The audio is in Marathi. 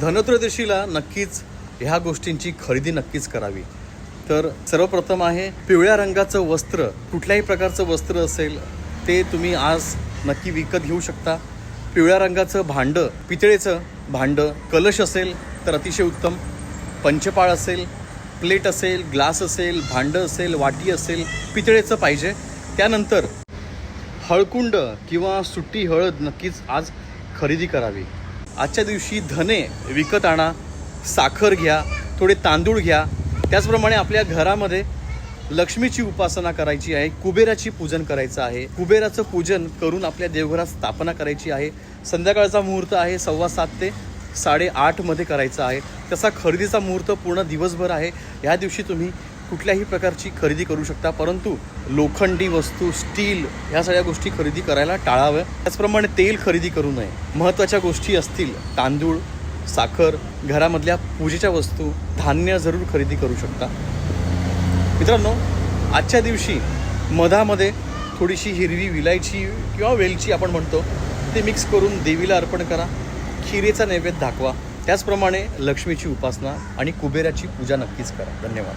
धनत्रयोदशीला नक्कीच ह्या गोष्टींची खरेदी नक्कीच करावी। तर सर्वप्रथम आहे पिवळ्या रंगाचं वस्त्र, कुठल्याही प्रकारचं वस्त्र असेल ते तुम्ही आज नक्की विकत घेऊ शकता। पिवळ्या रंगाचं भांडं, पितळेचं भांडं, कलश असेल तर अतिशय उत्तम, पंचपाळ असेल, प्लेट असेल, ग्लास असेल, भांडं असेल, वाटी असेल, पितळेचं पाहिजे। त्यानंतर हळकुंड किंवा सुट्टी हळद नक्कीच आज खरेदी करावी। आजच्या दिवशी धने विकत आणा, साखर घ्या, थोडे तांदूळ घ्या। त्याचप्रमाणे आपल्या घरामध्ये लक्ष्मीची उपासना करायची आहे, कुबेराची पूजन करायचं आहे। कुबेराचं पूजन करून आपल्या देवघरात स्थापना करायची आहे। संध्याकाळचा मुहूर्त आहे 7:15 ते 8:30 मध्ये करायचा आहे। तसा खरेदीचा मुहूर्त पूर्ण दिवसभर आहे। ह्या दिवशी तुम्ही कुठल्याही प्रकारची खरेदी करू शकता, परंतु लोखंडी वस्तू, स्टील ह्या सगळ्या गोष्टी खरेदी करायला टाळाव्या। त्याचप्रमाणे तेल खरेदी करू नये। महत्त्वाच्या गोष्टी असतील तांदूळ, साखर, घरामधल्या पूजेच्या वस्तू, धान्य जरूर खरेदी करू शकता। मित्रांनो, आजच्या दिवशी मधामध्ये थोडीशी हिरवी विलायची किंवा वेलची आपण म्हणतो ते मिक्स करून देवीला अर्पण करा। खिरेचा नैवेद्य दाखवा। त्याचप्रमाणे लक्ष्मीची उपासना आणि कुबेराची पूजा नक्कीच करा। धन्यवाद।